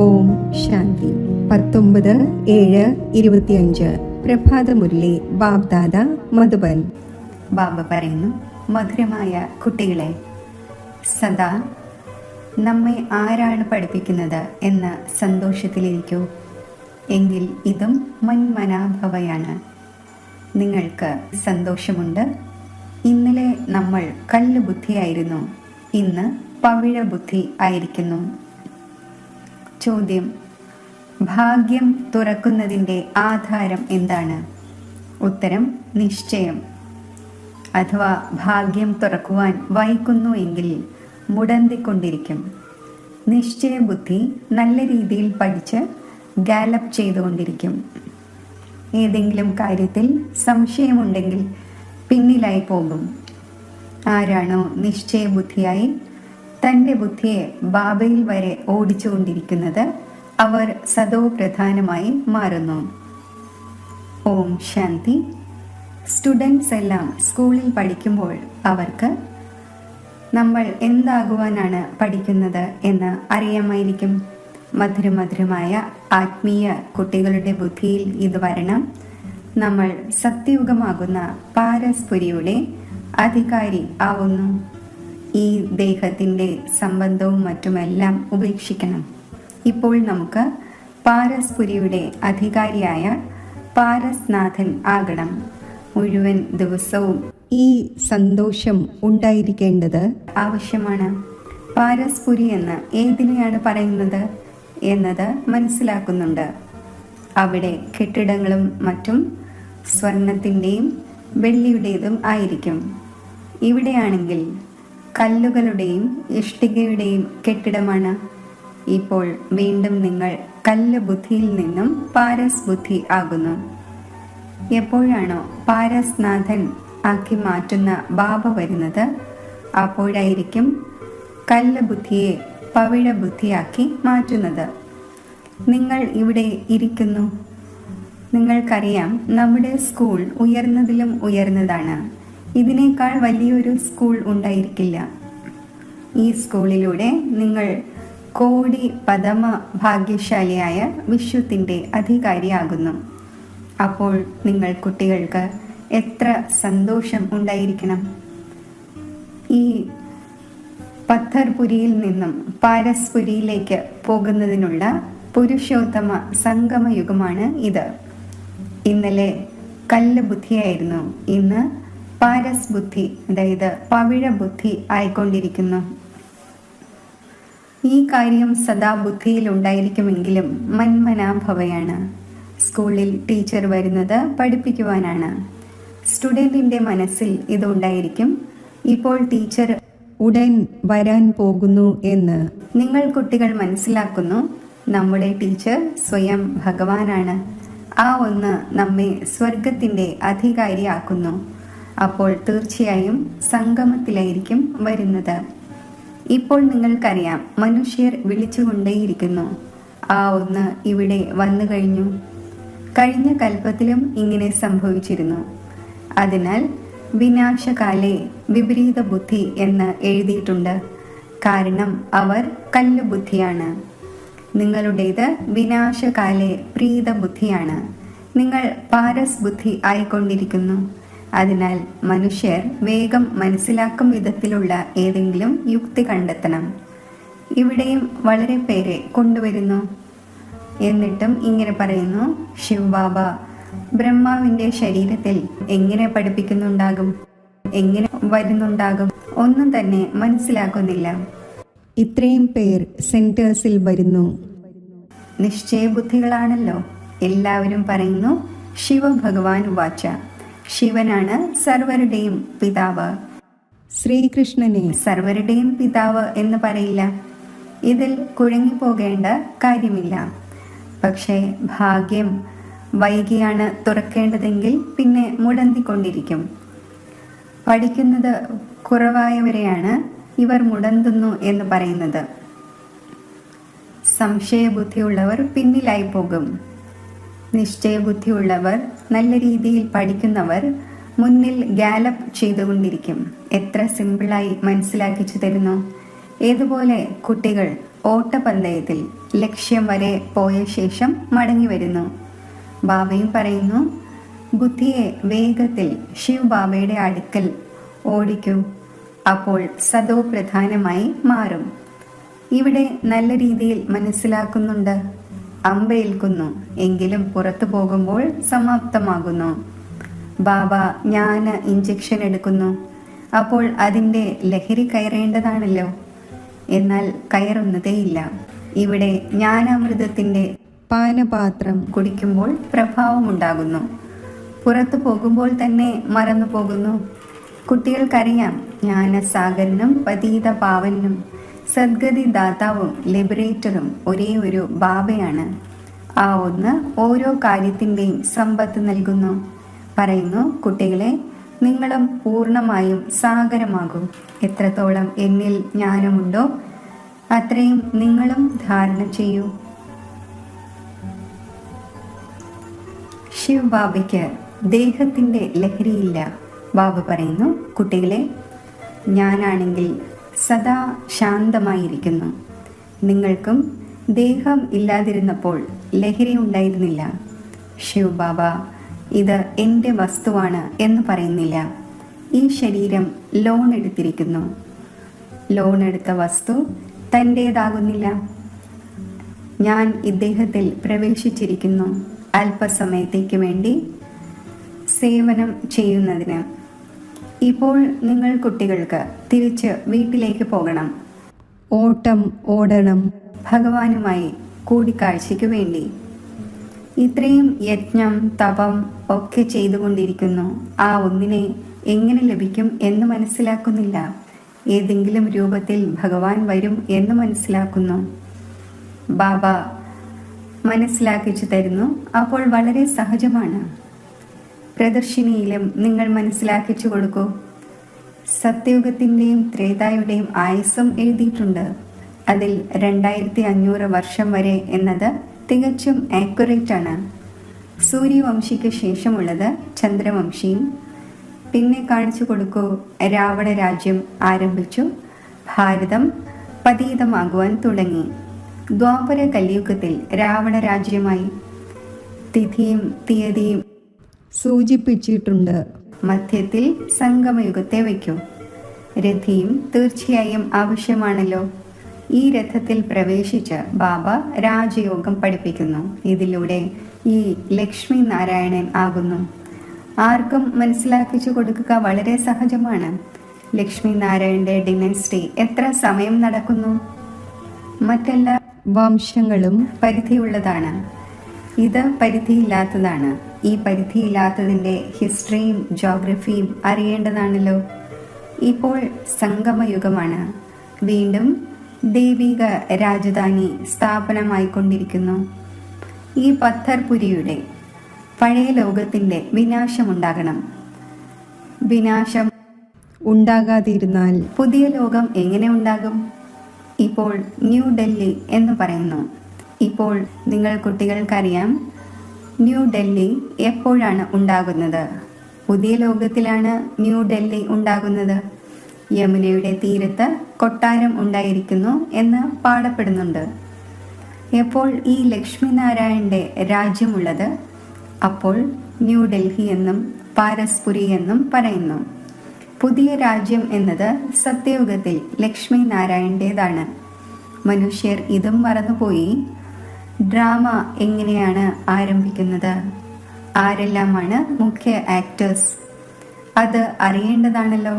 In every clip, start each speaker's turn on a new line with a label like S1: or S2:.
S1: ഓം ശാന്തി. 19/7/25 പ്രഭാതമുരളി ബാബ്ദാദ മധുബൻ.
S2: ബാബ പറയുന്നു, മധുരമായ കുട്ടികളെ, സദാ നമ്മെ ആരാണ് പഠിപ്പിക്കുന്നത് എന്ന സന്തോഷത്തിലിരിക്കൂ. എങ്കിൽ ഇതും മന്മനാഭവയാണ്. നിങ്ങൾക്ക് സന്തോഷമുണ്ട്. ഇന്നലെ നമ്മൾ കല്ല് ബുദ്ധിയായിരുന്നു, ഇന്ന് പവിഴ ബുദ്ധി ആയിരിക്കുന്നു. ചോദ്യം: ഭാഗ്യം തുറക്കുന്നതിൻ്റെ ആധാരം എന്താണ്? ഉത്തരം: നിശ്ചയം. അഥവാ ഭാഗ്യം തുറക്കുവാൻ വൈകുന്നു എങ്കിൽ മുടന്തിക്കൊണ്ടിരിക്കും. നിശ്ചയബുദ്ധി നല്ല രീതിയിൽ പഠിച്ച് ഗാലപ്പ് ചെയ്തുകൊണ്ടിരിക്കും. ഏതെങ്കിലും കാര്യത്തിൽ സംശയമുണ്ടെങ്കിൽ പിന്നിലായി പോകും. ആരാണോ നിശ്ചയബുദ്ധിയായി തൻ്റെ ബുദ്ധിയെ ബാബയിൽ വരെ ഓടിച്ചുകൊണ്ടിരിക്കുന്നത്, അവർ സദോ പ്രധാനമായി മാറുന്നു. ഓം ശാന്തി. സ്റ്റുഡൻസ് എല്ലാം സ്കൂളിൽ പഠിക്കുമ്പോൾ അവർക്ക് നമ്മൾ എന്താകുവാനാണ് പഠിക്കുന്നത് എന്ന് അറിയാമായിരിക്കും. മധുരമധുരമായ ആത്മീയ കുട്ടികളുടെ ബുദ്ധിയിൽ ഇത് വരണം. നമ്മൾ സത്യയുഗമാകുന്ന പാരസ്പുരിയുടെ അധികാരി ആവുന്നു. ഈ ദേഹത്തിൻ്റെ സംബന്ധവും മറ്റുമെല്ലാം ഉപേക്ഷിക്കണം. ഇപ്പോൾ നമുക്ക് പാരസ്പുരിയുടെ അധികാരിയായ പാരസ്നാഥൻ ആകണം. മുഴുവൻ ദിവസവും
S1: ഈ സന്തോഷം ഉണ്ടായിരിക്കേണ്ടത്
S2: ആവശ്യമാണ്. പാരസ്പുരി എന്ന് ഏതിനെയാണ് പറയുന്നത് എന്നത് മനസ്സിലാക്കുന്നുണ്ട്. അവിടെ കെട്ടിടങ്ങളും മറ്റും സ്വർണത്തിൻ്റെയും വെള്ളിയുടേതും ആയിരിക്കും. ഇവിടെയാണെങ്കിൽ കല്ലുകളുടെയും ഇഷ്ടികയുടെയും കെട്ടിടമാണ്. ഇപ്പോൾ വീണ്ടും നിങ്ങൾ കല്ല് ബുദ്ധിയിൽ നിന്നും പാരസ് ബുദ്ധി ആകുന്നു. എപ്പോഴാണോ പാരസ്നാഥൻ ആക്കി മാറ്റുന്ന ബാബ വരുന്നത്, അപ്പോഴായിരിക്കും കല്ല് ബുദ്ധിയെ പവിഴ ബുദ്ധിയാക്കി മാറ്റുന്നത്. നിങ്ങൾ ഇവിടെ ഇരിക്കുന്നു. നിങ്ങൾക്കറിയാം, നമ്മുടെ സ്കൂൾ ഉയർന്നതിലും ഉയർന്നതാണ്. ഇതിനേക്കാൾ വലിയൊരു സ്കൂൾ ഉണ്ടായിരിക്കില്ല. ഈ സ്കൂളിലൂടെ നിങ്ങൾ കോടി പദമ ഭാഗ്യശാലിയായ വിശ്വത്തിൻ്റെ അധികാരിയാകുന്നു. അപ്പോൾ നിങ്ങൾ കുട്ടികൾക്ക് എത്ര സന്തോഷം ഉണ്ടായിരിക്കണം. ഈ പത്ഥർപുരിയിൽ നിന്നും പാരസ്പുരിയിലേക്ക് പോകുന്നതിനുള്ള പുരുഷോത്തമ സംഗമയുഗമാണ് ഇത്. ഇന്നലെ കല്ല് ബുദ്ധിയായിരുന്നു, ഇന്ന് പാരസ് ബുദ്ധി, അതായത് പവിഴ ബുദ്ധി ആയിക്കൊണ്ടിരിക്കുന്നു. ഈ കാര്യം സദാ ബുദ്ധിയിൽ ഉണ്ടായിരിക്കുമെങ്കിലും മന്മനാഭവയാണ്. സ്കൂളിൽ ടീച്ചർ വരുന്നത് പഠിപ്പിക്കുവാനാണ്. സ്റ്റുഡൻറ്റിൻ്റെ മനസ്സിൽ ഇതുണ്ടായിരിക്കും, ഇപ്പോൾ ടീച്ചർ
S1: ഉടൻ വരാൻ പോകുന്നു എന്ന്.
S2: നിങ്ങൾ കുട്ടികൾ മനസ്സിലാക്കുന്നു, നമ്മുടെ ടീച്ചർ സ്വയം ഭഗവാനാണ്. ആ ഒന്ന് നമ്മെ സ്വർഗത്തിൻ്റെ അധികാരിയാക്കുന്നു. അപ്പോൾ തീർച്ചയായും സംഗമത്തിലായിരിക്കും വരുന്നത്. ഇപ്പോൾ നിങ്ങൾക്കറിയാം, മനുഷ്യർ വിളിച്ചുകൊണ്ടേയിരിക്കുന്നു, ആ ഒന്ന് ഇവിടെ വന്നു കഴിഞ്ഞു. കഴിഞ്ഞ കൽപ്പത്തിലും ഇങ്ങനെ സംഭവിച്ചിരുന്നു. അതിനാൽ വിനാശകാലേ വിപരീത ബുദ്ധി എന്ന് എഴുതിയിട്ടുണ്ട്. കാരണം അവർ കല്ല് ബുദ്ധിയാണ്. നിങ്ങളുടേത് വിനാശകാലേ പ്രീത ബുദ്ധിയാണ്. നിങ്ങൾ പാരസ് ബുദ്ധി ആയിക്കൊണ്ടിരിക്കുന്നു. അതിനാൽ മനുഷ്യർ വേഗം മനസ്സിലാക്കും വിധത്തിലുള്ള ഏതെങ്കിലും യുക്തി കണ്ടെത്തണം. ഇവിടെയും വളരെ പേരെ കൊണ്ടുവരുന്നു. എന്നിട്ടും ഇങ്ങനെ പറയുന്നു, ശിവ് ബാബ ബ്രഹ്മാവിൻ്റെ ശരീരത്തിൽ എങ്ങനെ പഠിപ്പിക്കുന്നുണ്ടാകും, എങ്ങനെ വരുന്നുണ്ടാകും, ഒന്നും തന്നെ മനസ്സിലാക്കുന്നില്ല.
S1: ഇത്രയും പേർ സെന്റേഴ്സിൽ വരുന്നു.
S2: നിശ്ചയബുദ്ധികളാണല്ലോ. എല്ലാവരും പറയുന്നു, ശിവഭഗവാൻ വാച്ച. ശിവനാണ് സർവരുടെയും പിതാവ്.
S1: ശ്രീകൃഷ്ണനെ
S2: സർവരുടെയും പിതാവ് എന്ന് പറയില്ല. ഇതിൽ കുഴങ്ങിപ്പോകേണ്ട കാര്യമില്ല. പക്ഷേ ഭാഗ്യം വൈകിയാണ് തുറക്കേണ്ടതെങ്കിൽ പിന്നെ മുടന്തിക്കൊണ്ടിരിക്കും. പഠിക്കുന്നത് കുറവായവരെയാണ് ഇവർ മുടന്തുന്നു എന്ന് പറയുന്നത്. സംശയബുദ്ധിയുള്ളവർ പിന്നിലായി പോകും. നിശ്ചയബുദ്ധിയുള്ളവർ, നല്ല രീതിയിൽ പഠിക്കുന്നവർ മുന്നിൽ ഗാലപ്പ് ചെയ്തുകൊണ്ടിരിക്കും. എത്ര സിമ്പിളായി മനസ്സിലാക്കിച്ചു തരുന്നു. ഏതുപോലെ കുട്ടികൾ ഓട്ടപന്തയത്തിൽ ലക്ഷ്യം വരെ പോയ ശേഷം മടങ്ങി വരുന്നു. ബാബയും പറയുന്നു, ബുദ്ധിയെ വേഗത്തിൽ ശിവ് ബാബയുടെ അടുക്കൽ ഓടിക്കൂ, അപ്പോൾ സദോ പ്രധാനമായി മാറും. ഇവിടെ നല്ല രീതിയിൽ മനസ്സിലാക്കുന്നുണ്ട്. അമ്പേൽക്കുന്നു, എങ്കിലും പുറത്തു പോകുമ്പോൾ സമാപ്തമാകുന്നു. ബാബ ജ്ഞാന ഇഞ്ചക്ഷൻ എടുക്കുന്നു, അപ്പോൾ അതിൻ്റെ ലഹരി കയറേണ്ടതാണല്ലോ. എന്നാൽ കയറുന്നതേയില്ല. ഇവിടെ ജ്ഞാനാമൃതത്തിൻ്റെ
S1: പാനപാത്രം
S2: കുടിക്കുമ്പോൾ പ്രഭാവമുണ്ടാകുന്നു. പുറത്തു പോകുമ്പോൾ തന്നെ മറന്നു പോകുന്നു. കുട്ടികൾക്കറിയാം, ജ്ഞാനസാഗരനും പതീത പാവനും സദ്ഗതി ദാതാവും ലിബറേറ്ററും ഒരേ ഒരു ബാബയാണ്. ആ ഒന്ന് ഓരോ കാര്യത്തിൻ്റെയും സമ്പത്ത് നൽകുന്നു. പറയുന്നു, കുട്ടികളെ, നിങ്ങളും പൂർണ്ണമായും സാഗരമാകും. എത്രത്തോളം എന്നിൽ ജ്ഞാനമുണ്ടോ അത്രയും നിങ്ങളും ധാരണ ചെയ്യൂ. ശിവ് ബാബയ്ക്ക് ദേഹത്തിൻ്റെ ലഹരിയില്ല. ബാബ പറയുന്നു, കുട്ടികളെ, ഞാനാണെങ്കിൽ സദാ ശാന്തമായിരിക്കുന്നു. നിങ്ങൾക്കും ദേഹം ഇല്ലാതിരുന്നപ്പോൾ ലഹരി ഉണ്ടായിരുന്നില്ല. ശിവ് ബാബ ഇത് എൻ്റെ വസ്തുവാണ് എന്ന് പറയുന്നില്ല. ഈ ശരീരം ലോൺ എടുത്തിരിക്കുന്നു. ലോൺ എടുത്ത വസ്തു തൻ്റേതാകുന്നില്ല. ഞാൻ ഇദ്ദേഹത്തിൽ പ്രവേശിച്ചിരിക്കുന്നു അല്പസമയത്തേക്ക് വേണ്ടി സേവനം ചെയ്യുന്നതിന്. ഇപ്പോൾ നിങ്ങൾ കുട്ടികൾക്ക് തിരിച്ച് വീട്ടിലേക്ക് പോകണം.
S1: ഓട്ടം ഓടണം.
S2: ഭഗവാനുമായി കൂടിക്കാഴ്ചയ്ക്ക് വേണ്ടി ഇത്രയും യജ്ഞം തപം ഒക്കെ ചെയ്തുകൊണ്ടിരിക്കുന്നു. ആ ഒന്നിനെ എങ്ങനെ ലഭിക്കും എന്ന് മനസ്സിലാക്കുന്നില്ല. ഏതെങ്കിലും രൂപത്തിൽ ഭഗവാൻ വരും എന്ന് മനസ്സിലാക്കുന്നു. ബാബ മനസ്സിലാക്കിച്ചു തരുന്നു. അപ്പോൾ വളരെ സഹജമാണ്. പ്രദർശിനിയിലും നിങ്ങൾ മനസ്സിലാക്കിച്ചു കൊടുക്കൂ. സത്യയുഗത്തിൻ്റെയും ത്രേതായുടെയും ആയുസ്സും എഴുതിയിട്ടുണ്ട്. അതിൽ 2500 വർഷം വരെ എന്നത് തികച്ചും ആക്യുറേറ്റ് ആണ്. സൂര്യവംശിക്ക് ശേഷമുള്ളത് ചന്ദ്രവംശിയും. പിന്നെ കാണിച്ചു കൊടുക്കൂ, രാവണ രാജ്യം ആരംഭിച്ചു. ഭാരതം പതീതമാകുവാൻ തുടങ്ങി. ദ്വാപര കലിയുഗത്തിൽ രാവണ രാജ്യമായി. തിഥിയും തീയതിയും
S1: സൂചിപ്പിച്ചിട്ടുണ്ട്.
S2: മധ്യത്തിൽ സംഗമയുഗത്തെ വയ്ക്കൂ. രഥിയും തീർച്ചയായും ആവശ്യമാണല്ലോ. ഈ രഥത്തിൽ പ്രവേശിച്ച് ബാബ രാജയോഗം പഠിപ്പിക്കുന്നു. ഇതിലൂടെ ഈ ലക്ഷ്മി നാരായണൻ ആകുന്നു. ആർക്കും മനസ്സിലാക്കിച്ചു കൊടുക്കുക വളരെ സഹജമാണ്. ലക്ഷ്മി നാരായണന്റെ ഡിനസ്റ്റി എത്ര സമയം നടക്കുന്നു? മറ്റെല്ലാ
S1: വംശങ്ങളും
S2: പരിധിയുള്ളതാണ്. ഇത് പരിധിയില്ലാത്തതാണ്. ഈ പരിധിയില്ലാത്തതിൻ്റെ ഹിസ്റ്ററിയും ജോഗ്രഫിയും അറിയേണ്ടതാണല്ലോ. ഇപ്പോൾ സംഗമയുഗമാണ്. വീണ്ടും ദൈവിക രാജധാനി സ്ഥാപനമായിക്കൊണ്ടിരിക്കുന്നു. ഈ പത്ഥർപുരിയുടെ പഴയ ലോകത്തിൻ്റെ വിനാശമുണ്ടാകണം. വിനാശം
S1: ഉണ്ടാകാതിരുന്നാൽ
S2: പുതിയ ലോകം എങ്ങനെ ഉണ്ടാകും? ഇപ്പോൾ ന്യൂ ഡൽഹി എന്ന് പറയുന്നു. ഇപ്പോൾ നിങ്ങൾ കുട്ടികൾക്കറിയാം, ന്യൂ ഡൽഹി എപ്പോഴാണ് ഉണ്ടാകുന്നത്? പുതിയ ലോകത്തിലാണ് ന്യൂ ഡൽഹി ഉണ്ടാകുന്നത്. യമുനയുടെ തീരത്ത് കൊട്ടാരം ഉണ്ടായിരിക്കുന്നു എന്ന് പാടപ്പെടുന്നുണ്ട്. എപ്പോൾ ഈ ലക്ഷ്മി നാരായണന്റെ രാജ്യമുള്ളത്, അപ്പോൾ ന്യൂ ഡൽഹി എന്നും പാരസ്പുരി എന്നും പറയുന്നു. പുതിയ രാജ്യം എന്നത് സത്യയുഗത്തിൽ ലക്ഷ്മി നാരായണൻ്റേതാണ്. മനുഷ്യർ ഇതും മറന്നുപോയി. ഡ്രാമ എങ്ങനെയാണ് ആരംഭിക്കുന്നത്? ആരെല്ലാമാണ് മുഖ്യ ആക്ടേഴ്സ്? അത് അറിയേണ്ടതാണല്ലോ.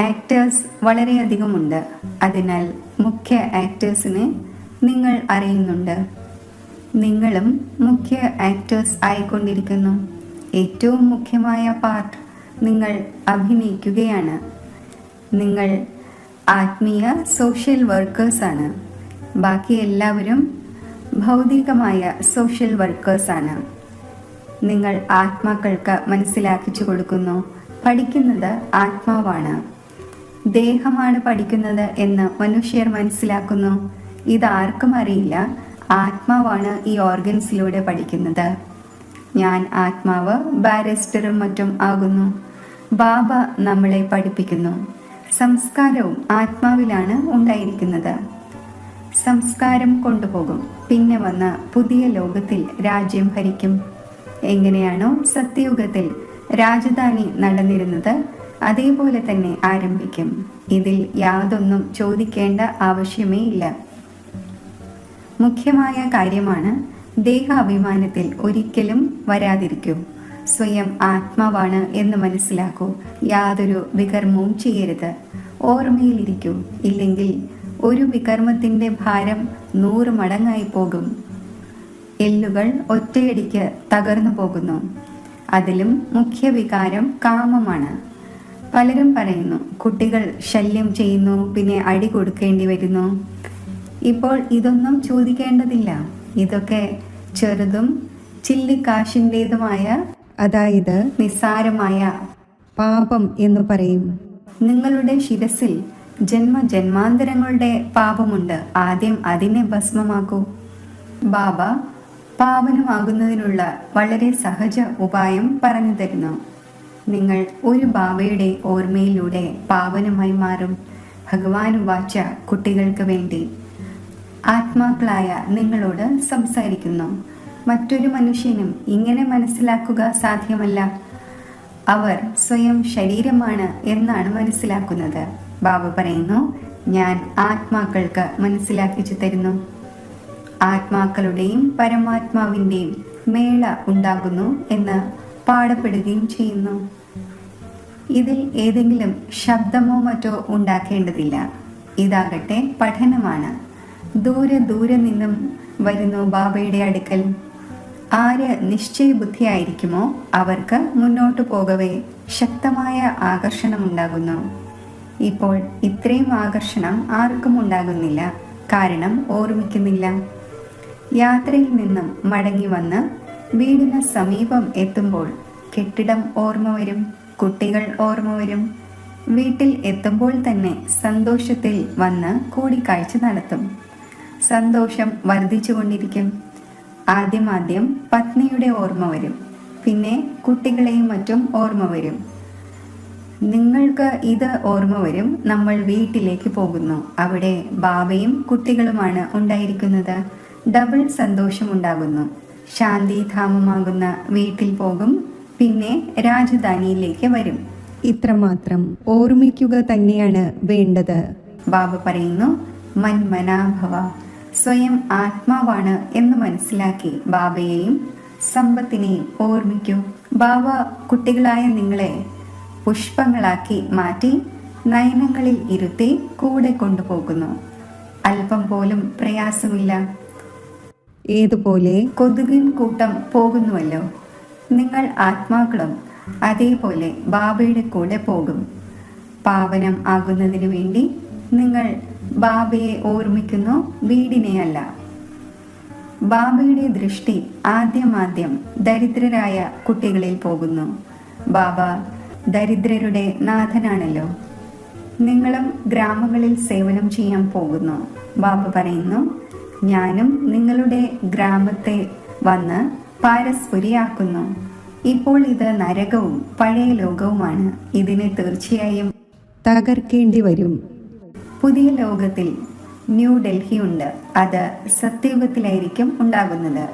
S2: ആക്ടേഴ്സ് വളരെയധികമുണ്ട്. അതിനാൽ മുഖ്യ ആക്ടേഴ്സിനെ നിങ്ങൾ അറിയുന്നുണ്ട്. നിങ്ങളും മുഖ്യ ആക്ടേഴ്സ് ആയിക്കൊണ്ടിരിക്കുന്നു. ഏറ്റവും മുഖ്യമായ പാർട്ട് നിങ്ങൾ അഭിനയിക്കുകയാണ്. നിങ്ങൾ ആത്മീയ സോഷ്യൽ വർക്കേഴ്സാണ്. ബാക്കി എല്ലാവരും ഭൗതികമായ സോഷ്യൽ വർക്കേഴ്സാണ്. നിങ്ങൾ ആത്മാക്കൾക്ക് മനസ്സിലാക്കിച്ചു കൊടുക്കുന്നു. പഠിക്കുന്നത് ആത്മാവാണ്, ദേഹമാണ് പഠിക്കുന്നത് എന്ന് മനുഷ്യർ മനസ്സിലാക്കുന്നു. ഇതാർക്കും അറിയില്ല. ആത്മാവാണ് ഈ ഓർഗൻസിലൂടെ പഠിക്കുന്നത്. ഞാൻ ആത്മാവ് ബാരിസ്റ്ററും മറ്റും ആകുന്നു. ബാബ നമ്മളെ പഠിപ്പിക്കുന്നു. സംസ്കാരവും ആത്മാവിലാണ് ഉണ്ടായിരിക്കുന്നത്. സംസ്കാരം കൊണ്ടുപോകും. പിന്നെ വന്ന് പുതിയ ലോകത്തിൽ രാജ്യം ഭരിക്കും. എങ്ങനെയാണോ സത്യയുഗത്തിൽ രാജധാനി നടന്നിരുന്നത് അതേപോലെ തന്നെ ആരംഭിക്കും. ഇതിൽ യാതൊന്നും ചോദിക്കേണ്ട ആവശ്യമേ ഇല്ല. മുഖ്യമായ കാര്യമാണ് ദേഹാഭിമാനത്തിൽ ഒരിക്കലും വരാതിരിക്കൂ. സ്വയം ആത്മാവാണ് എന്ന് മനസ്സിലാക്കൂ. യാതൊരു വികർമ്മവും ചെയ്യരുത്. ഓർമ്മയിലിരിക്കൂ. ഇല്ലെങ്കിൽ ഒരു വികർമ്മത്തിൻ്റെ ഭാരം 100 മടങ്ങായി പോകും. എല്ലുകൾ ഒറ്റയടിക്ക് തകർന്നു പോകുന്നു. അതിലും മുഖ്യ വികാരം കാമമാണ്. പലരും പറയുന്നു, കുട്ടികൾ ശല്യം ചെയ്യുന്നു, പിന്നെ അടി കൊടുക്കേണ്ടി വരുന്നു. ഇപ്പോൾ ഇതൊന്നും ചോദിക്കേണ്ടതില്ല. ഇതൊക്കെ ചെറുതും ചില്ലിക്കാശിൻ്റെതുമായ,
S1: അതായത്
S2: നിസ്സാരമായ
S1: പാപം എന്ന് പറയും.
S2: നിങ്ങളുടെ ശിരസിൽ ജന്മജന്മാന്തരങ്ങളുടെ പാപമുണ്ട്. ആദ്യം അതിനെ ഭസ്മമാക്കൂ. ബാബ പാവനമാകുന്നതിനുള്ള വളരെ സഹജ ഉപായം പറഞ്ഞു തരുന്നു. നിങ്ങൾ ഒരു ബാബയുടെ ഓർമ്മയിലൂടെ പാവനമായി മാറും. ഭഗവാൻ വാച്ച കുട്ടികൾക്ക് വേണ്ടി ആത്മാക്കളായ നിങ്ങളോട് സംസാരിക്കുന്നു. മറ്റൊരു മനുഷ്യനും ഇങ്ങനെ മനസ്സിലാക്കുക സാധ്യമല്ല. അവർ സ്വയം ശരീരമാണ് എന്നാണ് മനസ്സിലാക്കുന്നത്. ബാബ പറയുന്നു, ഞാൻ ആത്മാക്കൾക്ക് മനസ്സിലാക്കിച്ചു തരുന്നു. ആത്മാക്കളുടെയും പരമാത്മാവിൻ്റെയും മേള ഉണ്ടാകുന്നു എന്ന് പാടപ്പെടുകയും ചെയ്യുന്നു. ഇതിൽ ഏതെങ്കിലും ശബ്ദമോ മറ്റോ ഉണ്ടാക്കേണ്ടതില്ല. ഇതാകട്ടെ പഠനമാണ്. ദൂരെ ദൂരെ നിന്നും വരുന്നു ബാബയുടെ അടുക്കൽ. ആര് നിശ്ചയബുദ്ധിയായിരിക്കുമോ അവർക്ക് മുന്നോട്ട് പോകവേ ശക്തമായ ആകർഷണം ഉണ്ടാകുന്നു. ഇപ്പോൾ ഇത്രയും ആകർഷണം ആർക്കും ഉണ്ടാകുന്നില്ല. കാരണം ഓർമ്മിക്കുന്നില്ല. യാത്രയിൽ നിന്നും മടങ്ങി വന്ന് വീടിന് സമീപം എത്തുമ്പോൾ കെട്ടിടം ഓർമ്മ വരും, കുട്ടികൾ ഓർമ്മ വരും. വീട്ടിൽ എത്തുമ്പോൾ തന്നെ സന്തോഷത്തിൽ വന്ന് കൂടിക്കാഴ്ച നടത്തും. സന്തോഷം വർദ്ധിച്ചുകൊണ്ടിരിക്കും. ആദ്യം പത്നിയുടെ ഓർമ്മ വരും, പിന്നെ കുട്ടികളെയും മറ്റും ഓർമ്മ വരും. നിങ്ങൾക്ക് ഇത് ഓർമ്മ വരും. നമ്മൾ വീട്ടിലേക്ക് പോകുന്നു. അവിടെ ബാബയും കുട്ടികളുമാണ് ഉണ്ടായിരിക്കുന്നത്. ഡബിൾ സന്തോഷമുണ്ടാകുന്നു. ശാന്തിധാമമാകുന്ന വീട്ടിൽ പോകും, പിന്നെ രാജധാനിയിലേക്ക് വരും.
S1: ഇത്രമാത്രം ഓർമ്മിക്കുക തന്നെയാണ് വേണ്ടത്.
S2: ബാബ പറയുന്നു, മന്മനാഭവ, സ്വയം ആത്മാവാണ് എന്ന് മനസ്സിലാക്കി ബാബയെയും സമ്പത്തിനെയും ഓർമ്മിക്കൂ. ബാബ കുട്ടികളായ നിങ്ങളെ പുഷ്പങ്ങളാക്കി മാറ്റി നയനങ്ങളിൽ ഇരുത്തി കൂടെ കൊണ്ടുപോകുന്നു. അല്പം പോലും പ്രയാസമില്ല.
S1: ഏതുപോലെ
S2: കൊതുകിൻ കൂട്ടം പോകുന്നുവല്ലോ, നിങ്ങൾ ആത്മാക്കളും അതേപോലെ ബാബയുടെ കൂടെ പോകും. പാവനം ആകുന്നതിനു വേണ്ടി നിങ്ങൾ ബാബയെ ഓർമ്മിക്കുന്നു, വീടിനെയല്ല. ബാബയുടെ ദൃഷ്ടി ആദ്യം ദരിദ്രരായ കുട്ടികളിൽ പോകുന്നു. ബാബ ദരിദ്രരുടെ നാഥനാണല്ലോ. നിങ്ങളും ഗ്രാമങ്ങളിൽ സേവനം ചെയ്യാൻ പോകുന്നു. ബാബ പറയുന്നു, ഞാനും നിങ്ങളുടെ ഗ്രാമത്തെ വന്ന് പാരസ്പരിയാക്കുന്നു. ഇപ്പോൾ ഇത് നരകവും പഴയ ലോകവുമാണ്. ഇതിനെ തീർച്ചയായും
S1: തകർക്കേണ്ടി വരും.
S2: പുതിയ ലോകത്തിൽ ന്യൂഡൽഹി ഉണ്ട്. അത് സത്യയുഗത്തിലായിരിക്കും ഉണ്ടാകുന്നത്.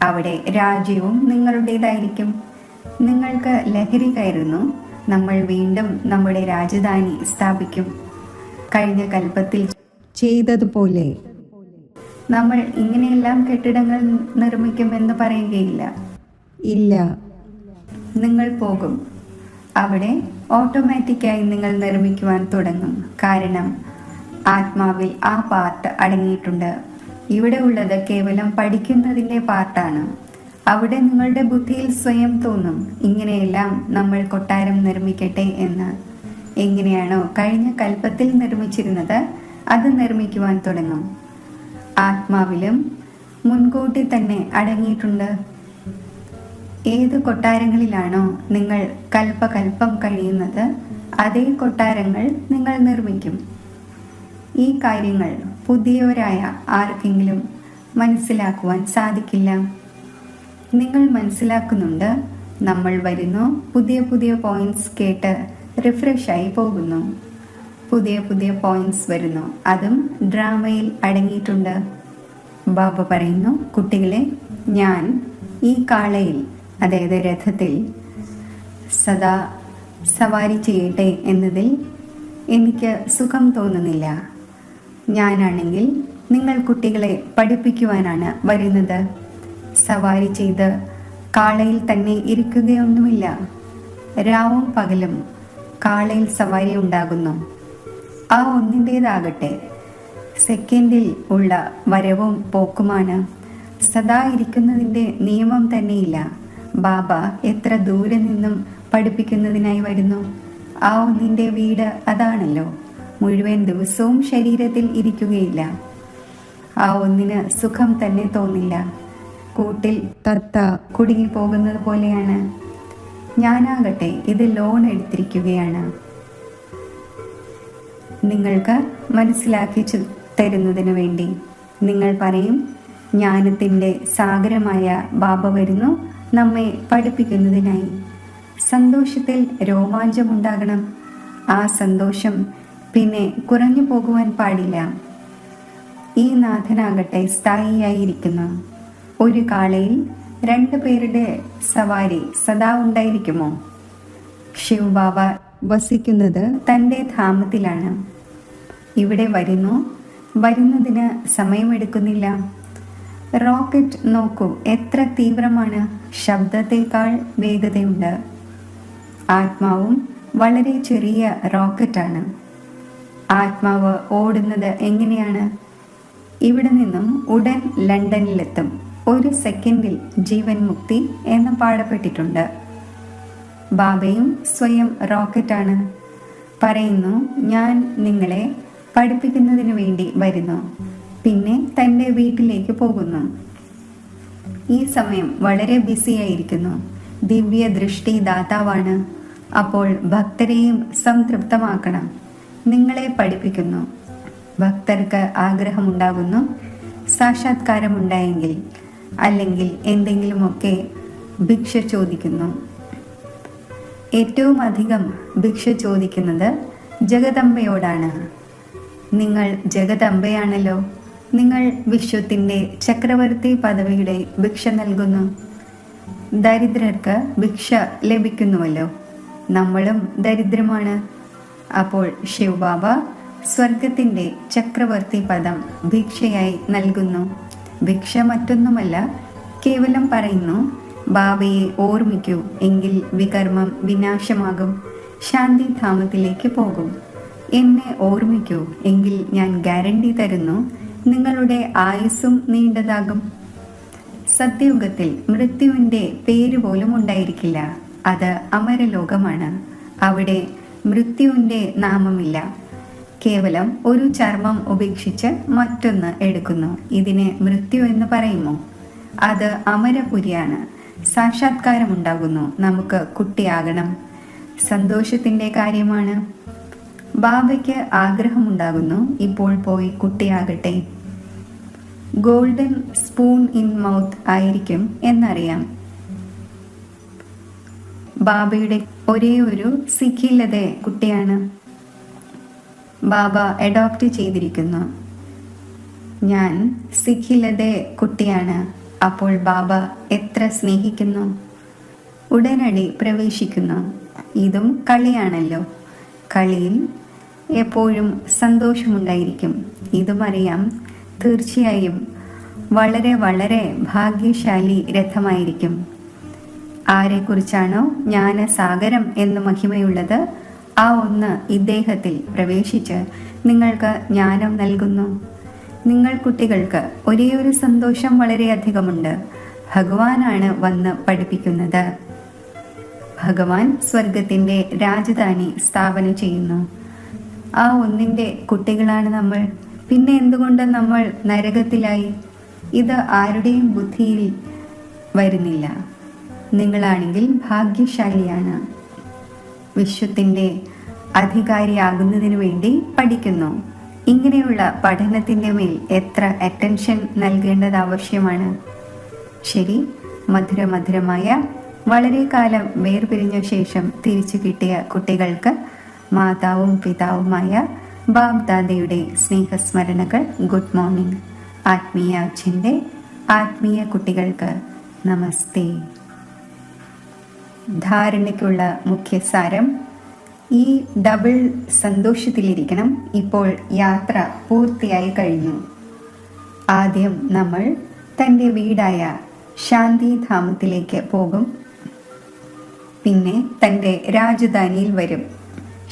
S2: അവിടെ രാജ്യവും നിങ്ങളുടേതായിരിക്കും. നിങ്ങൾക്ക് ലഹരി കയറുന്നു. നമ്മൾ വീണ്ടും നമ്മുടെ രാജധാനി സ്ഥാപിക്കും. കഴിഞ്ഞ കൽപ്പത്തിൽ
S1: ചെയ്തതുപോലെ
S2: നമ്മൾ ഇങ്ങനെയെല്ലാം കെട്ടിടങ്ങൾ നിർമ്മിക്കുമെന്ന് പറയുകയില്ല.
S1: ഇല്ല.
S2: നിങ്ങൾ പോകും. അവിടെ ഓട്ടോമാറ്റിക്കായി നിങ്ങൾ നിർമ്മിക്കുവാൻ തുടങ്ങും. കാരണം ആത്മാവിൽ ആ പാർട്ട് അടങ്ങിയിട്ടുണ്ട്. ഇവിടെ ഉള്ളത് കേവലം പഠിക്കുന്നതിൻ്റെ പാർട്ടാണ്. അവിടെ നിങ്ങളുടെ ബുദ്ധിയിൽ സ്വയം തോന്നും, ഇങ്ങനെയെല്ലാം നമ്മൾ കൊട്ടാരം നിർമ്മിക്കട്ടെ എന്ന്. എങ്ങനെയാണോ കഴിഞ്ഞ കൽപ്പത്തിൽ നിർമ്മിച്ചിരുന്നത് അത് നിർമ്മിക്കുവാൻ തുടങ്ങും. ആത്മാവിലും മുൻകൂട്ടി തന്നെ അടങ്ങിയിട്ടുണ്ട്. ഏത് കൊട്ടാരങ്ങളിലാണോ നിങ്ങൾ കൽപ്പകൽപ്പം കഴിയുന്നത് അതേ കൊട്ടാരങ്ങൾ നിങ്ങൾ നിർമ്മിക്കും. ഈ കാര്യങ്ങൾ പുതിയവരായ ആർക്കെങ്കിലും മനസ്സിലാക്കുവാൻ സാധിക്കില്ല. നിങ്ങൾ മനസ്സിലാക്കുന്നുണ്ട്. നമ്മൾ വരുന്നു, പുതിയ പുതിയ പോയിന്റ്സ് കേട്ട് റിഫ്രഷായി പോകുന്നു. പുതിയ പുതിയ പോയിന്റ്സ് വരുന്നു. അതും ഡ്രാമയിൽ അടങ്ങിയിട്ടുണ്ട്. ബാബ പറയുന്നു, കുട്ടികളെ, ഞാൻ ഈ കാളയിൽ, അതായത് രഥത്തിൽ സദാ സവാരി ചെയ്യട്ടെ എന്നതിൽ എനിക്ക് സുഖം തോന്നുന്നില്ല. ഞാനാണെങ്കിൽ നിങ്ങൾ കുട്ടികളെ പഠിപ്പിക്കുവാനാണ് വരുന്നത്. സവാരി ചെയ്ത് കാളയിൽ തന്നെ ഇരിക്കുകയൊന്നുമില്ല. രാവും പകലും കാളയിൽ സവാരി ഉണ്ടാകുന്നു. ആ ഒന്നിൻ്റേതാകട്ടെ സെക്കൻഡിൽ ഉള്ള വരവും പോക്കുമാണ്. സദാ ഇരിക്കുന്നതിൻ്റെ നിയമം തന്നെയില്ല. ബാബ എത്ര ദൂരെ നിന്നും പഠിപ്പിക്കുന്നതിനായി വരുന്നു. ആ ഒന്നിൻ്റെ വീട് അതാണല്ലോ. മുഴുവൻ ദിവസവും ശരീരത്തിൽ ഇരിക്കുകയില്ല. ആ ഒന്നിന് സുഖം തന്നെ തോന്നില്ല. കൂട്ടിൽ
S1: തത്ത
S2: കുടുങ്ങിപ്പോകുന്നത് പോലെയാണ്. ഞാനാകട്ടെ ഇത് ലോൺ എടുത്തിരിക്കുകയാണ്. നിങ്ങൾക്ക് മനസ്സിലാക്കി തരുന്നതിനു വേണ്ടി. നിങ്ങൾ പറയും, ജ്ഞാനത്തിൻ്റെ സാഗരമായ ബാബ വരുന്നു നമ്മെ പഠിപ്പിക്കുന്നതിനായി. സന്തോഷത്തിൽ രോമാഞ്ചമുണ്ടാകണം. ആ സന്തോഷം പിന്നെ കുറഞ്ഞു പോകുവാൻ പാടില്ല. ഈ നാഥനാകട്ടെ സ്ഥായിയായിരിക്കുന്നു. ഒരു കാളയിൽ 2 പേരുടെ സവാരി സദാ ഉണ്ടായിരിക്കുമോ? ശിവ് ബാബ
S1: വസിക്കുന്നത്
S2: തൻ്റെ ധാമത്തിലാണ്. ഇവിടെ വരുന്നതിന് സമയമെടുക്കുന്നില്ല. റോക്കറ്റ് നോക്കൂ, എത്ര തീവ്രമാണ്. ശബ്ദത്തേക്കാൾ വേഗതയുണ്ട്. ആത്മാവും വളരെ ചെറിയ റോക്കറ്റാണ്. ആത്മാവ് ഓടുന്നത് എങ്ങനെയാണ്? ഇവിടെ നിന്നും ഉടൻ ലണ്ടനിലെത്തും. 1 സെക്കൻഡിൽ ജീവൻ മുക്തി എന്ന് പാടപ്പെട്ടിട്ടുണ്ട്. ബാബയും സ്വയം റോക്കറ്റാണ്. പറയുന്നു, ഞാൻ നിങ്ങളെ പഠിപ്പിക്കുന്നതിന് വേണ്ടി വരുന്നു. പിന്നെ തൻ്റെ വീട്ടിലേക്ക് പോകുന്നു. ഈ സമയം വളരെ ബിസിയായിരിക്കുന്നു. ദിവ്യ ദൃഷ്ടി ദാതാവാണ്. അപ്പോൾ ഭക്തരെയും സംതൃപ്തമാക്കണം. നിങ്ങളെ പഠിപ്പിക്കുന്നു. ഭക്തർക്ക് ആഗ്രഹമുണ്ടാകുന്നു, സാക്ഷാത്കാരമുണ്ടായെങ്കിൽ, അല്ലെങ്കിൽ എന്തെങ്കിലുമൊക്കെ ഭിക്ഷ ചോദിക്കുന്നു. ഏറ്റവും അധികം ഭിക്ഷ ചോദിക്കുന്നത് ജഗദംബയോടാണ്. നിങ്ങൾ ജഗദംബയാണല്ലോ. നിങ്ങൾ വിശ്വത്തിൻ്റെ ചക്രവർത്തി പദവിയുടെ ഭിക്ഷ നൽകുന്നു. ദരിദ്രർക്ക് ഭിക്ഷ ലഭിക്കുന്നുവല്ലോ. നമ്മളും ദരിദ്രമാണ്. അപ്പോൾ ശിവബാബ സ്വർഗത്തിൻ്റെ ചക്രവർത്തി പദം ഭിക്ഷയായി നൽകുന്നു. ഭിക്ഷ മറ്റൊന്നുമല്ല, കേവലം പറയുന്നു, ബാബയെ ഓർമ്മിക്കൂ, എങ്കിൽ വികർമ്മം വിനാശമാകും. ശാന്തിധാമത്തിലേക്ക് പോകും. എന്നെ ഓർമ്മിക്കൂ, എങ്കിൽ ഞാൻ ഗ്യാരണ്ടി തരുന്നു, നിങ്ങളുടെ ആയുസ്സും നീണ്ടതാകും. സത്യയുഗത്തിൽ മൃത്യുവിൻ്റെ പേര് പോലും ഉണ്ടായിരിക്കില്ല. അത് അമരലോകമാണ്. അവിടെ മൃത്യുവിൻ്റെ നാമമില്ല. കേവലം ഒരു ചർമ്മം ഉപേക്ഷിച്ച് മറ്റൊന്ന് എടുക്കുന്നു. ഇതിനെ മൃത്യു എന്ന് പറയുമോ? അത് അമരപുരിയാണ്. സാക്ഷാത്കാരമുണ്ടാകുന്നു. നമുക്ക് കുട്ടിയാകണം. സന്തോഷത്തിൻ്റെ കാര്യമാണ്. ബാബയ്ക്ക് ആഗ്രഹമുണ്ടാകുന്നു, ഇപ്പോൾ പോയി കുട്ടിയാകട്ടെ. ഗോൾഡൻ സ്പൂൺ ഇൻ മൗത്ത് ആയിരിക്കും എന്നറിയാം. ബാബയുടെ ഒരേ ഒരു സിഖിലതെ കുട്ടിയാണ്. ബാബ അഡോപ്റ്റ് ചെയ്തിരിക്കുന്നു. ഞാൻ സിഖിലതെ കുട്ടിയാണ്. അപ്പോൾ ബാബ എത്ര സ്നേഹിക്കുന്നു. ഉടനടി പ്രവേശിക്കുന്നു. ഇതും കളിയാണല്ലോ. കളിയിൽ എപ്പോഴും സന്തോഷമുണ്ടായിരിക്കും. ഇതും അറിയാം. തീർച്ചയായും വളരെ വളരെ ഭാഗ്യശാലി രഥമായിരിക്കും. ആരെക്കുറിച്ചാണോ ജ്ഞാനസാഗരം എന്ന് മഹിമയുള്ളത്, ആ ഒന്ന് ഇദ്ദേഹത്തിൽ പ്രവേശിച്ച് നിങ്ങൾക്ക് ജ്ഞാനം നൽകുന്നു. നിങ്ങൾ കുട്ടികൾക്ക് ഒരേയൊരു സന്തോഷം വളരെയധികമുണ്ട്. ഭഗവാനാണ് വന്ന് പഠിപ്പിക്കുന്നത്. ഭഗവാൻ സ്വർഗത്തിൻ്റെ രാജധാനി സ്ഥാപനം ചെയ്യുന്നു. ആ ഒന്നിൻ്റെ കുട്ടികളാണ് നമ്മൾ. പിന്നെ എന്തുകൊണ്ട് നമ്മൾ നരകത്തിലായി? ഇത് ആരുടെയും ബുദ്ധിയിൽ വരുന്നില്ല. നിങ്ങളാണെങ്കിൽ ഭാഗ്യശാലിയാണ്. വിശ്വത്തിൻ്റെ അധികാരിയാകുന്നതിനു വേണ്ടി പഠിക്കുന്നു. ഇങ്ങനെയുള്ള പഠനത്തിൻ്റെ മേൽ എത്ര അറ്റൻഷൻ നൽകേണ്ടത് ആവശ്യമാണ്. ശരി, മധുരമധുരമായ വളരെ കാലം വേർപിരിഞ്ഞ ശേഷം തിരിച്ചു കിട്ടിയ കുട്ടികൾക്ക് മാതാവും പിതാവുമായ ബാബ്ദാദയുടെ സ്നേഹസ്മരണകൾ. Good morning. ആത്മീയ അച്ഛൻ്റെ ആത്മീയ കുട്ടികൾക്ക് നമസ്തേ. ധാരണയ്ക്കുള്ള മുഖ്യസാരം: ഈ ഡബിൾ സന്തോഷത്തിലിരിക്കണം. ഇപ്പോൾ യാത്ര പൂർത്തിയായി കഴിഞ്ഞു. ആദ്യം നമ്മൾ തൻ്റെ വീടായ ശാന്തിധാമത്തിലേക്ക് പോകും. പിന്നെ തൻ്റെ രാജധാനിയിൽ വരും.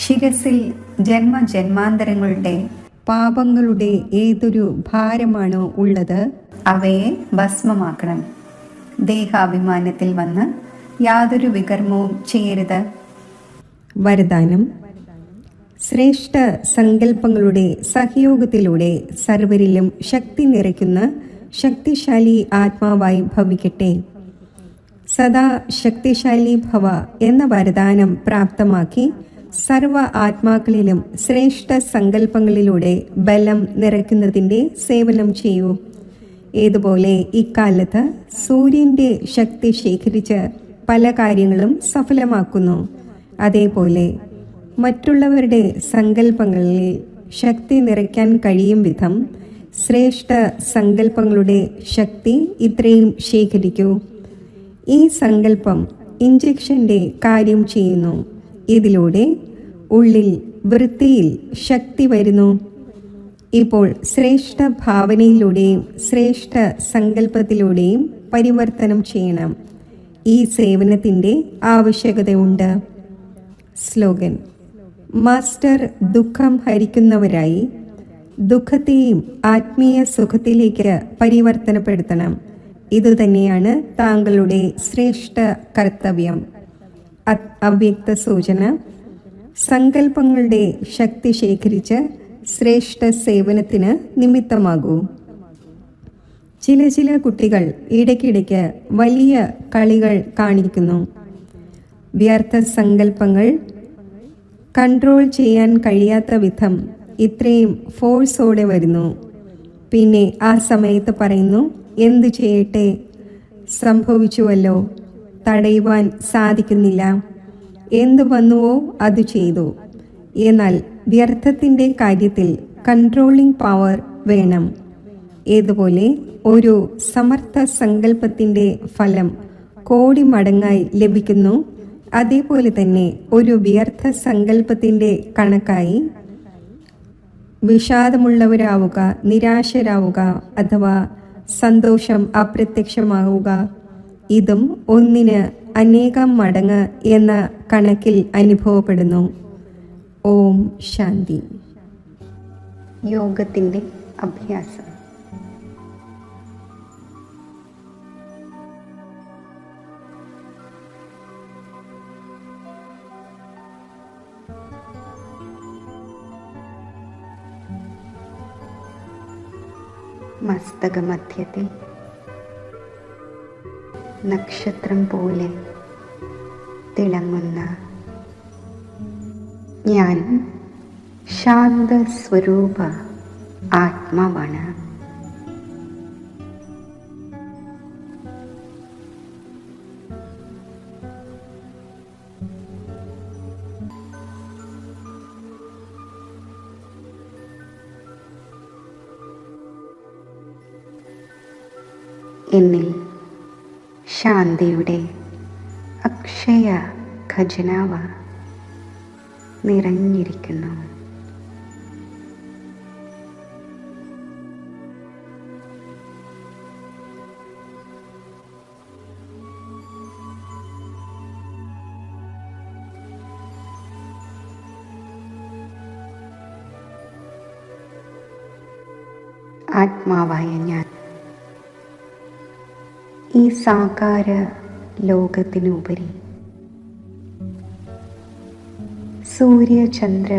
S2: ശിരസിൽ ജന്മജന്മാന്തരങ്ങളുടെ
S1: പാപങ്ങളുടെ ഏതൊരു ഭാരമാണോ ഉള്ളത്
S2: അവയെ ഭസ്മമാക്കണം. ദേഹാഭിമാനത്തിൽ വന്ന് യാതൊരു വികർമ്മവും ചെയ്യരുത്.
S1: വരദാനം: ശ്രേഷ്ഠ സങ്കല്പങ്ങളുടെ സഹയോഗത്തിലൂടെ സർവരിലും ശക്തി നിറയ്ക്കുന്ന ശക്തിശാലി ആത്മാവായി ഭവിക്കട്ടെ. സദാ ശക്തിശാലി ഭവ എന്ന വരദാനം പ്രാപ്തമാക്കി സർവ ആത്മാക്കളിലും ശ്രേഷ്ഠ സങ്കല്പങ്ങളിലൂടെ ബലം നിറയ്ക്കുന്നതിൻ്റെ സേവനം ചെയ്യൂ. ഏതുപോലെ ഇക്കാലത്ത് സൂര്യൻ്റെ ശക്തി ശേഖരിച്ച് പല കാര്യങ്ങളും സഫലമാക്കുന്നു, അതേപോലെ മറ്റുള്ളവരുടെ സങ്കല്പങ്ങളിൽ ശക്തി നിറയ്ക്കാൻ കഴിയും വിധം ശ്രേഷ്ഠ സങ്കല്പങ്ങളുടെ ശക്തി ഇത്രയും ശേഖരിക്കൂ. ഈ സങ്കല്പം ഇഞ്ചക്ഷൻ്റെ കാര്യം ചെയ്യുന്നു. ഇതിലൂടെ ഉള്ളിൽ വൃത്തിയിൽ ശക്തി വരുന്നു. ഇപ്പോൾ ശ്രേഷ്ഠ ഭാവനയിലൂടെയും ശ്രേഷ്ഠ സങ്കല്പത്തിലൂടെയും പരിവർത്തനം ചെയ്യണം. ഈ സേവനത്തിൻ്റെ ആവശ്യകതയുണ്ട്. സ്ലോഗൻ: മാസ്റ്റർ ദുഃഖം ഹരിക്കുന്നവരായി ദുഃഖത്തെയും ആത്മീയ സുഖത്തിലേക്ക് പരിവർത്തനപ്പെടുത്തണം. ഇതുതന്നെയാണ് താങ്കളുടെ ശ്രേഷ്ഠ കർത്തവ്യം. അവ്യക്ത സൂചന: സങ്കല്പങ്ങളുടെ ശക്തി ശേഖരിച്ച് ശ്രേഷ്ഠ സേവനത്തിന് നിമിത്തമാകൂ. ചില കുട്ടികൾ ഇടയ്ക്കിടയ്ക്ക് വലിയ കളികൾ കാണിക്കുന്നു. വ്യർത്ഥ സങ്കല്പങ്ങൾ കൺട്രോൾ ചെയ്യാൻ കഴിയാത്ത വിധം ഇത്രയും ഫോഴ്സോടെ വരുന്നു. പിന്നെ ആ സമയത്ത് പറയുന്നു, എന്തു ചെയ്യട്ടെ, സംഭവിച്ചുവല്ലോ, തടയുവാൻ സാധിക്കുന്നില്ല, എന്തു വന്നുവോ അത് ചെയ്തു. എന്നാൽ വ്യർത്ഥത്തിൻ്റെ കാര്യത്തിൽ കൺട്രോളിംഗ് പവർ വേണം. ഏതുപോലെ ഒരു സമർത്ഥ സങ്കല്പത്തിൻ്റെ ഫലം കോടി മടങ്ങായി ലഭിക്കുന്നു, അതേപോലെ തന്നെ ഒരു വ്യർത്ഥ സങ്കല്പത്തിൻ്റെ കണക്കായി വിഷാദമുള്ളവരാവുക, നിരാശരാവുക അഥവാ സന്തോഷം അപ്രത്യക്ഷമാവുക, ഇതും ഒന്നിന് അനേകം മടങ്ങ് എന്ന കണക്കിൽ അനുഭവപ്പെടുന്നു. ഓം ശാന്തി.
S2: യോഗത്തിൻ്റെ അഭ്യാസം. മസ്തകമധ്യത്തിൽ നക്ഷത്രം പോലെ തിളങ്ങുന്ന ഞാൻ ശാന്തസ്വരൂപ ആത്മാവാണ്. എന്നിൽ ശാന്തിയുടെ അക്ഷയ ഖജനാവ് നിറഞ്ഞിരിക്കുന്നു. ആത്മാവായ ഞാൻ ഈ സാകാര ലോകത്തിനുപരി സൂര്യചന്ദ്ര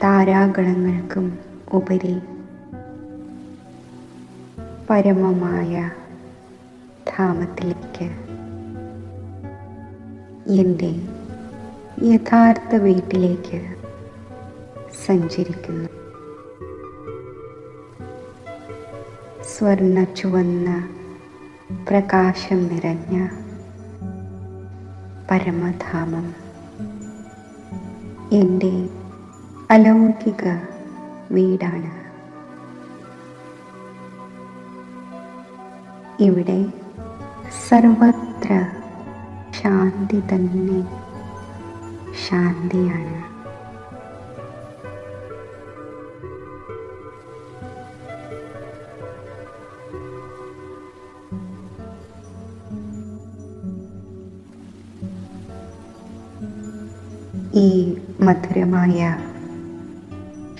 S2: താരാഗണങ്ങൾക്കും ഉപരി പരമമായ ധാമത്തിലേക്ക് എൻ്റെ യഥാർത്ഥ വീട്ടിലേക്ക് സഞ്ചരിക്കുന്നു. സ്വർണ്ണ ചുവന്ന പ്രകാശം നിറഞ്ഞ പരമധാമം എൻ്റെ അലൗകിക വീടാണ്. ഇവിടെ സർവത്ര ശാന്തി തന്നെ ശാന്തിയാണ്. ഈ മധുരമായ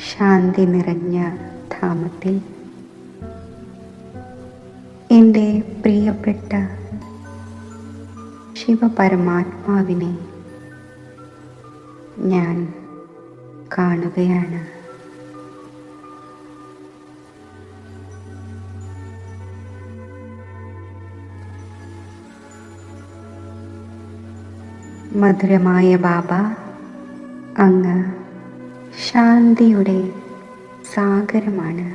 S2: ശാന്തി നിറഞ്ഞ ധാമത്തിൽ എൻ്റെ പ്രിയപ്പെട്ട ശിവപരമാത്മാവിനെ ഞാൻ കാണുകയാണ്. മധുരമായ ബാബ, അങ്ങ് ശാന്തിയുടെ സാഗരമാണ്.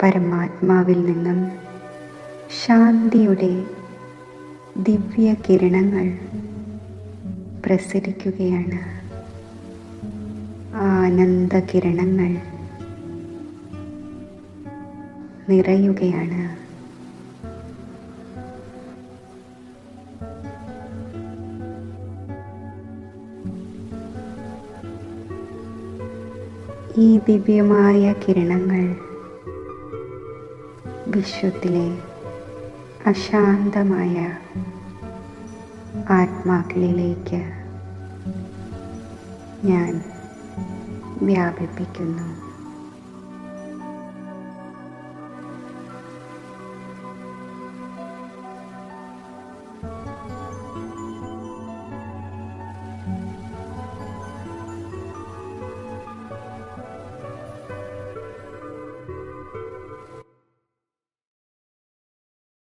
S2: പരമാത്മാവിൽ നിന്നും ശാന്തിയുടെ ദിവ്യ കിരണങ്ങൾ പ്രസരിക്കുകയാണ്. ആനന്ദ കിരണങ്ങൾ നിറയുകയാണ്. ഈ ദിവ്യമായ കിരണങ്ങൾ വിശ്വത്തിലെ അശാന്തമായ ആത്മാക്കളിലേക്ക് ഞാൻ വ്യാപിപ്പിക്കുന്നു.